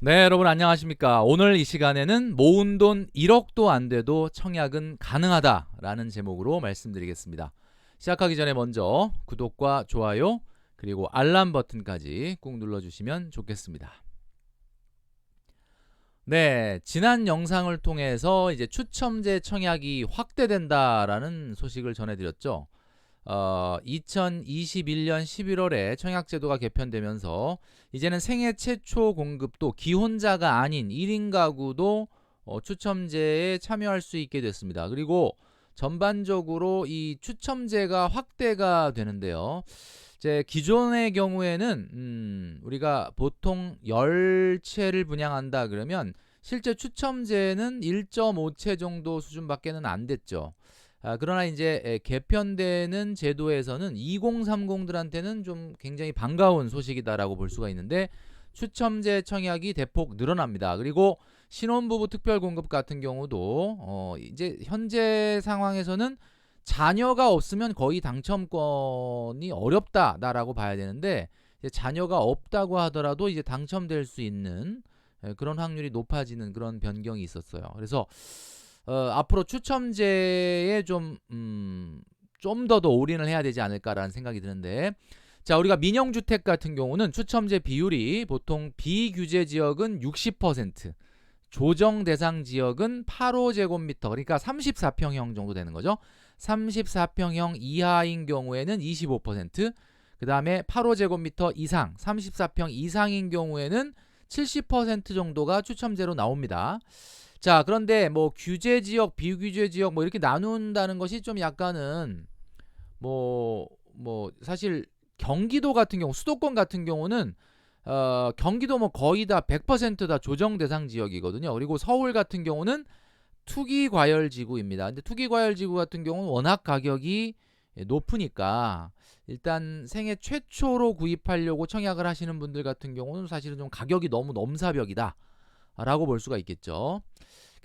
네, 여러분 안녕하십니까? 오늘 이 시간에는 모은 돈 1억도 안 돼도 청약은 가능하다라는 제목으로 말씀드리겠습니다. 시작하기 전에 먼저 구독과 좋아요 그리고 알람 버튼까지 꾹 눌러주시면 좋겠습니다. 네, 지난 영상을 통해서 이제 추첨제 청약이 확대된다라는 소식을 전해드렸죠. 2021년 11월에 청약제도가 개편되면서 이제는 생애 최초 공급도 기혼자가 아닌 1인 가구도 추첨제에 참여할 수 있게 됐습니다. 그리고 전반적으로 이 추첨제가 확대가 되는데요. 이제 기존의 경우에는 우리가 보통 10채를 분양한다 그러면 실제 추첨제는 1.5채 정도 수준밖에는 안 됐죠. 그러나 이제 개편되는 제도에서는 2030들한테는 좀 굉장히 반가운 소식이다라고 볼 수가 있는데 추첨제 청약이 대폭 늘어납니다. 그리고 신혼부부 특별공급 같은 경우도 이제 현재 상황에서는 자녀가 없으면 거의 당첨권이 어렵다라고 봐야 되는데 이제 자녀가 없다고 하더라도 이제 당첨될 수 있는 그런 확률이 높아지는 그런 변경이 있었어요. 그래서 앞으로 추첨제에 좀 더 올인을 해야 되지 않을까라는 생각이 드는데, 자, 우리가 민영주택 같은 경우는 추첨제 비율이 보통 비규제 지역은 60%, 조정 대상 지역은 8호제곱미터, 그러니까 34평형 정도 되는 거죠. 34평형 이하인 경우에는 25%, 그 다음에 8호제곱미터 이상, 34평 이상인 경우에는 70% 정도가 추첨제로 나옵니다. 자, 그런데 뭐 규제 지역, 비규제 지역 뭐 이렇게 나눈다는 것이 좀 약간은 사실 경기도 같은 경우, 수도권 같은 경우는 경기도 뭐 거의 다 100%다 조정 대상 지역이거든요. 그리고 서울 같은 경우는 투기 과열 지구입니다. 근데 투기 과열 지구 같은 경우는 워낙 가격이 높으니까 일단 생애 최초로 구입하려고 청약을 하시는 분들 같은 경우는 사실은 좀 가격이 너무 넘사벽이다 라고 볼 수가 있겠죠.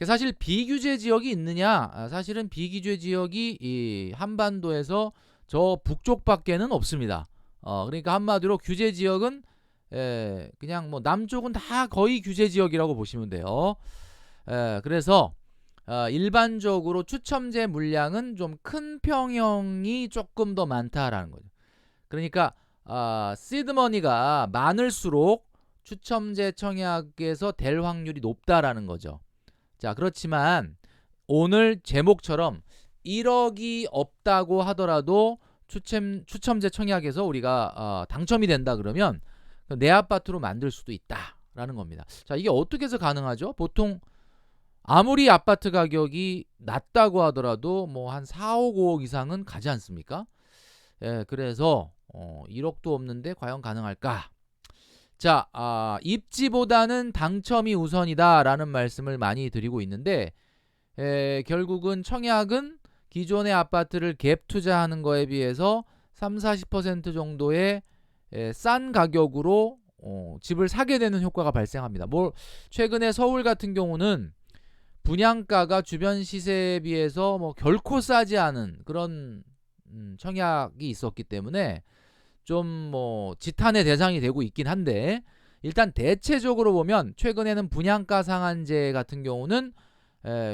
사실 비규제 지역이 있느냐? 사실은 비규제 지역이 이 한반도에서 저 북쪽밖에는 없습니다. 그러니까 한마디로 규제 지역은 그냥 뭐 남쪽은 다 거의 규제 지역이라고 보시면 돼요. 그래서 일반적으로 추첨제 물량은 좀 큰 평형이 조금 더 많다라는 거죠. 그러니까 시드머니가 많을수록 추첨제 청약에서 될 확률이 높다라는 거죠. 자, 그렇지만 오늘 제목처럼 1억이 없다고 하더라도 추첨제 청약에서 우리가 당첨이 된다 그러면 내 아파트로 만들 수도 있다라는 겁니다. 자, 이게 어떻게 해서 가능하죠? 보통 아무리 아파트 가격이 낮다고 하더라도 뭐 한 4억 5억 이상은 가지 않습니까? 그래서 1억도 없는데 과연 가능할까? 자, 입지보다는 당첨이 우선이다라는 말씀을 많이 드리고 있는데 결국은 청약은 기존의 아파트를 갭 투자하는 거에 비해서 30-40% 정도의 싼 가격으로 집을 사게 되는 효과가 발생합니다. 최근에 서울 같은 경우는 분양가가 주변 시세에 비해서 뭐 결코 싸지 않은 그런 청약이 있었기 때문에 좀 뭐 지탄의 대상이 되고 있긴 한데, 일단 대체적으로 보면 최근에는 분양가 상한제 같은 경우는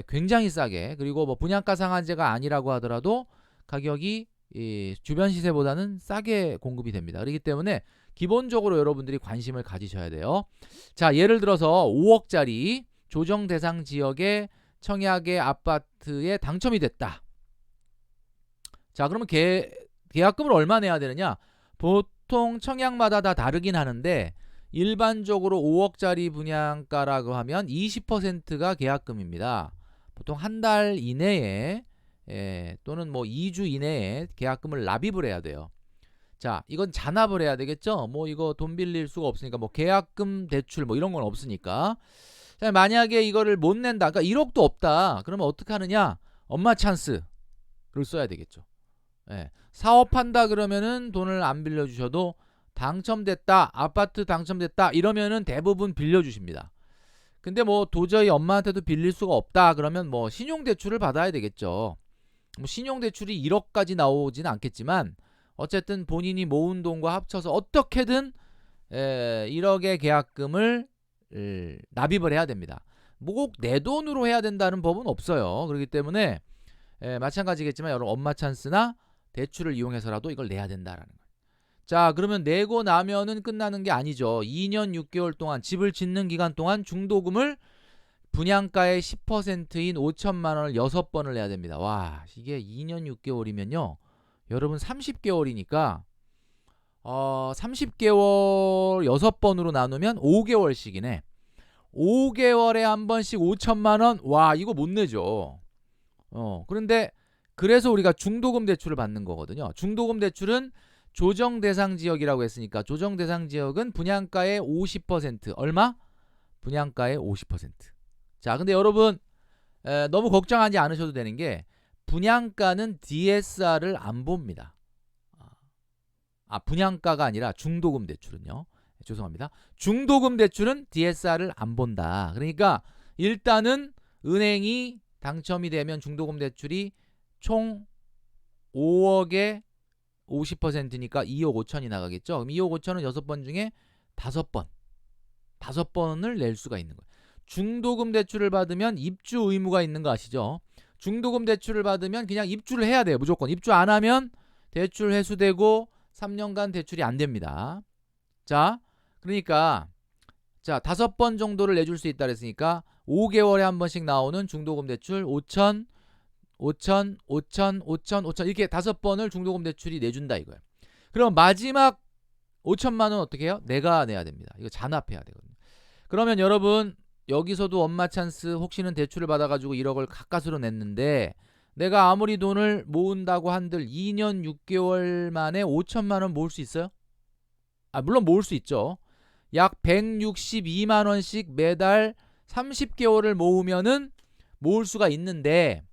굉장히 싸게, 그리고 뭐 분양가 상한제가 아니라고 하더라도 가격이 이 주변 시세보다는 싸게 공급이 됩니다. 그렇기 때문에 기본적으로 여러분들이 관심을 가지셔야 돼요. 자, 예를 들어서 5억짜리 조정 대상 지역의 청약의 아파트에 당첨이 됐다. 자, 그러면 계약금을 얼마 내야 되느냐? 보통 청약마다 다 다르긴 하는데 일반적으로 5억짜리 분양가라고 하면 20%가 계약금입니다. 보통 한 달 이내에 또는 뭐 2주 이내에 계약금을 납입을 해야 돼요. 자, 이건 잔압을 해야 되겠죠. 뭐 이거 돈 빌릴 수가 없으니까, 뭐 계약금 대출 뭐 이런 건 없으니까. 자, 만약에 이거를 못 낸다, 그러니까 1억도 없다, 그러면 어떻게 하느냐? 엄마 찬스를 써야 되겠죠. 사업한다 그러면은 돈을 안 빌려주셔도 당첨됐다, 아파트 당첨됐다 이러면은 대부분 빌려주십니다. 근데 뭐 도저히 엄마한테도 빌릴 수가 없다 그러면 뭐 신용대출을 받아야 되겠죠. 뭐 신용대출이 1억까지 나오진 않겠지만 어쨌든 본인이 모은 돈과 합쳐서 어떻게든 1억의 계약금을 납입을 해야 됩니다. 뭐 꼭 내 돈으로 해야 된다는 법은 없어요. 그렇기 때문에 마찬가지겠지만 여러분 엄마 찬스나 대출을 이용해서라도 이걸 내야 된다라는 거예요. 자, 그러면 내고 나면은 끝나는 게 아니죠. 2년 6개월 동안 집을 짓는 기간 동안 중도금을 분양가의 10%인 5천만 원을 6번을 내야 됩니다. 와, 이게 2년 6개월이면요. 여러분 30개월이니까 30개월 6번으로 나누면 5개월씩이네. 5개월에 한 번씩 5천만 원. 와, 이거 못 내죠. 그런데 그래서 우리가 중도금 대출을 받는 거거든요. 중도금 대출은 조정 대상 지역이라고 했으니까 조정 대상 지역은 분양가의 50%. 얼마? 분양가의 50%. 자, 근데 여러분 너무 걱정하지 않으셔도 되는 게 분양가는 DSR을 안 봅니다. 분양가가 아니라 중도금 대출은요. 죄송합니다. 중도금 대출은 DSR을 안 본다. 그러니까 일단은 은행이 당첨이 되면 중도금 대출이 총 5억에 50%니까 2억 5천이 나가겠죠. 그럼 2억 5천은 6번 중에 5번을 낼 수가 있는 거예요. 중도금 대출을 받으면 입주 의무가 있는 거 아시죠? 중도금 대출을 받으면 그냥 입주를 해야 돼요. 무조건. 입주 안 하면 대출 회수되고 3년간 대출이 안 됩니다. 자, 그러니까 자, 5번 정도를 내줄 수 있다 그랬으니까 5개월에 한 번씩 나오는 중도금 대출 5천 이렇게 5번을 중도금 대출이 내준다 이거예요. 그럼 마지막 5천만 원 어떻게 해요? 내가 내야 됩니다. 이거 잔압해야 되거든요. 그러면 여러분 여기서도 엄마 찬스 혹시는 대출을 받아가지고 1억을 가까스로 냈는데 내가 아무리 돈을 모은다고 한들 2년 6개월 만에 5천만 원 모을 수 있어요? 물론 모을 수 있죠. 약 162만 원씩 매달 30개월을 모으면은 모을 수가 있는데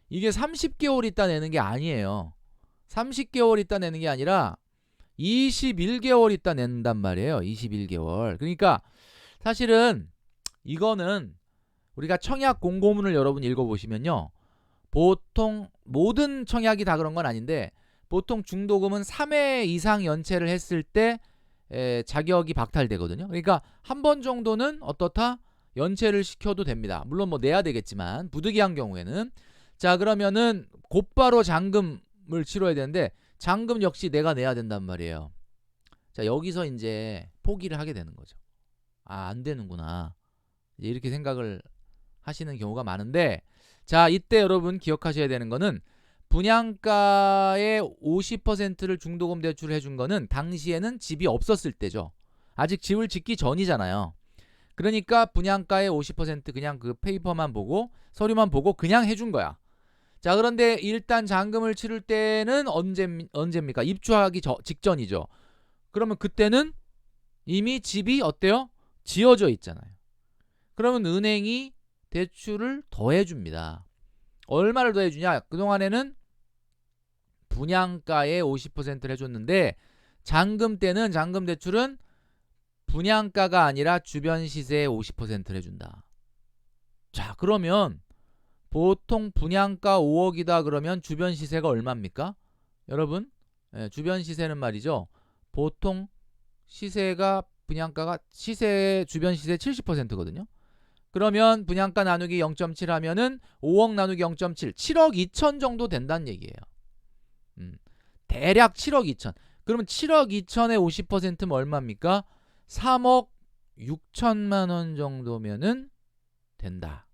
이게 30개월 있다 내는 게 아니에요. 30개월 있다 내는 게 아니라 21개월 있다 낸단 말이에요. 21개월. 그러니까 사실은 이거는 우리가 청약 공고문을 여러분 읽어보시면요. 보통 모든 청약이 다 그런 건 아닌데 보통 중도금은 3회 이상 연체를 했을 때 자격이 박탈되거든요. 그러니까 한 번 정도는 어떻다? 연체를 시켜도 됩니다. 물론 뭐 내야 되겠지만 부득이한 경우에는. 자, 그러면은 곧바로 잔금을 치러야 되는데 잔금 역시 내가 내야 된단 말이에요. 자, 여기서 이제 포기를 하게 되는 거죠. 안 되는구나. 이제 이렇게 생각을 하시는 경우가 많은데 자, 이때 여러분 기억하셔야 되는 거는 분양가의 50%를 중도금 대출을 해준 거는 당시에는 집이 없었을 때죠. 아직 집을 짓기 전이잖아요. 그러니까 분양가의 50% 그냥 그 페이퍼만 보고 서류만 보고 그냥 해준 거야. 자, 그런데 일단 잔금을 치를 때는 언제입니까? 입주하기 직전이죠. 그러면 그때는 이미 집이 어때요? 지어져 있잖아요. 그러면 은행이 대출을 더 해줍니다. 얼마를 더 해주냐? 그동안에는 분양가의 50%를 해줬는데 잔금 때는 잔금 대출은 분양가가 아니라 주변 시세의 50%를 해준다. 자, 그러면 보통 분양가 5억이다 그러면 주변 시세가 얼마입니까? 여러분 주변 시세는 말이죠. 보통 시세가 분양가가 주변 시세 70%거든요. 그러면 분양가 나누기 0.7 하면은 5억 나누기 0.7 7억 2천 정도 된다는 얘기예요. 대략 7억 2천. 그러면 7억 2천의 50%면 얼마입니까? 3억 6천만 원 정도면은 된다.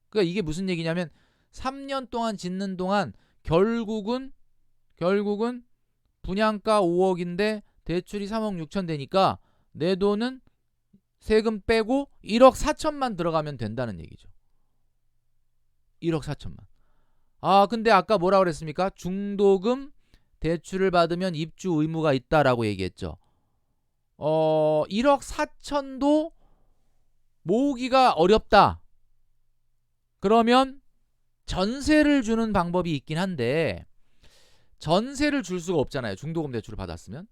그러니까 이게 무슨 얘기냐면 3년 동안 짓는 동안 결국은 분양가 5억인데 대출이 3억 6천 되니까 내 돈은 세금 빼고 1억 4천만 들어가면 된다는 얘기죠. 1억 4천만. 근데 아까 뭐라 그랬습니까? 중도금 대출을 받으면 입주 의무가 있다라고 얘기했죠. 1억 4천도 모으기가 어렵다. 그러면 전세를 주는 방법이 있긴 한데 전세를 줄 수가 없잖아요. 중도금 대출을 받았으면.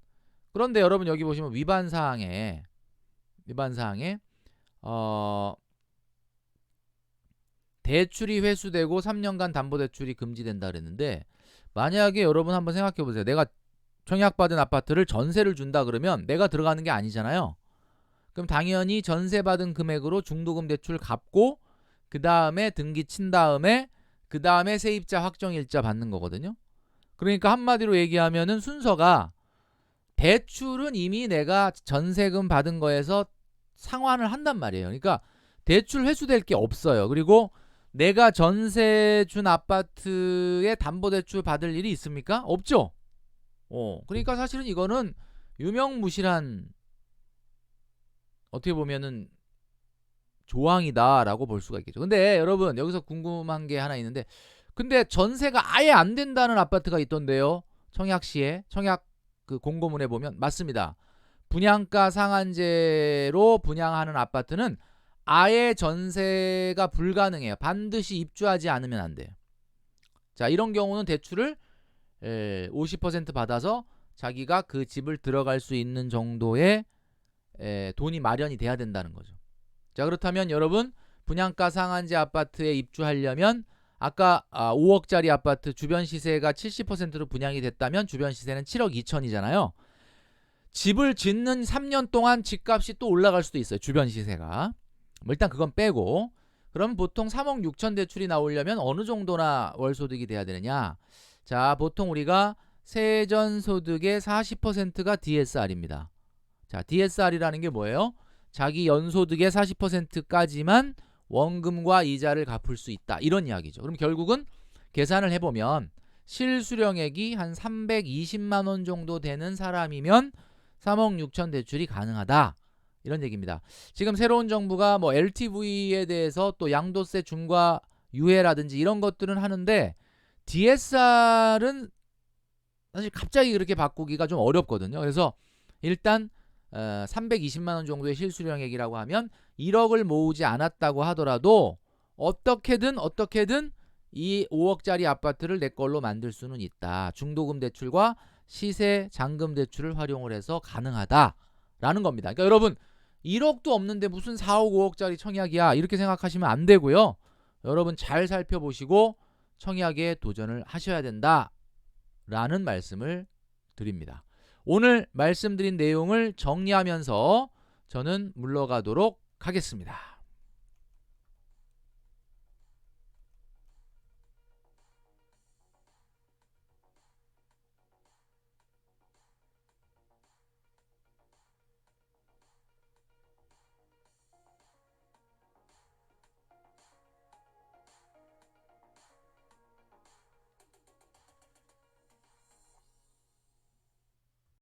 그런데 여러분 여기 보시면 위반 사항에 대출이 회수되고 3년간 담보대출이 금지된다 그랬는데 만약에 여러분 한번 생각해 보세요. 내가 청약받은 아파트를 전세를 준다 그러면 내가 들어가는 게 아니잖아요. 그럼 당연히 전세 받은 금액으로 중도금 대출 갚고 그 다음에 등기 친 다음에 그 다음에 세입자 확정일자 받는 거거든요. 그러니까 한마디로 얘기하면은 순서가 대출은 이미 내가 전세금 받은 거에서 상환을 한단 말이에요. 그러니까 대출 회수될 게 없어요. 그리고 내가 전세 준 아파트에 담보대출 받을 일이 있습니까? 없죠. 그러니까 사실은 이거는 유명무실한 어떻게 보면은 조항이다라고 볼 수가 있겠죠. 근데 여러분 여기서 궁금한 게 하나 있는데 근데 전세가 아예 안 된다는 아파트가 있던데요. 청약시에 청약 그 공고문에 보면 맞습니다. 분양가 상한제로 분양하는 아파트는 아예 전세가 불가능해요. 반드시 입주하지 않으면 안 돼요. 자, 이런 경우는 대출을 50% 받아서 자기가 그 집을 들어갈 수 있는 정도의 돈이 마련이 돼야 된다는 거죠. 자, 그렇다면 여러분 분양가 상한제 아파트에 입주하려면 아까 5억짜리 아파트 주변 시세가 70%로 분양이 됐다면 주변 시세는 7억 2천이잖아요. 집을 짓는 3년 동안 집값이 또 올라갈 수도 있어요. 주변 시세가. 뭐 일단 그건 빼고 그럼 보통 3억 6천 대출이 나오려면 어느 정도나 월소득이 돼야 되느냐. 자, 보통 우리가 세전소득의 40%가 DSR입니다. 자, DSR이라는 게 뭐예요? 자기 연소득의 40%까지만 원금과 이자를 갚을 수 있다. 이런 이야기죠. 그럼 결국은 계산을 해보면 실수령액이 한 320만 원 정도 되는 사람이면 3억 6천 대출이 가능하다. 이런 얘기입니다. 지금 새로운 정부가 뭐 LTV에 대해서 또 양도세 중과 유예라든지 이런 것들은 하는데 DSR은 사실 갑자기 그렇게 바꾸기가 좀 어렵거든요. 그래서 일단 320만 원 정도의 실수령액이라고 하면 1억을 모으지 않았다고 하더라도 어떻게든 이 5억짜리 아파트를 내 걸로 만들 수는 있다. 중도금 대출과 시세 잔금 대출을 활용을 해서 가능하다라는 겁니다. 그러니까 여러분 1억도 없는데 무슨 4억 5억짜리 청약이야 이렇게 생각하시면 안 되고요. 여러분 잘 살펴보시고 청약에 도전을 하셔야 된다라는 말씀을 드립니다. 오늘 말씀드린 내용을 정리하면서 저는 물러가도록 하겠습니다.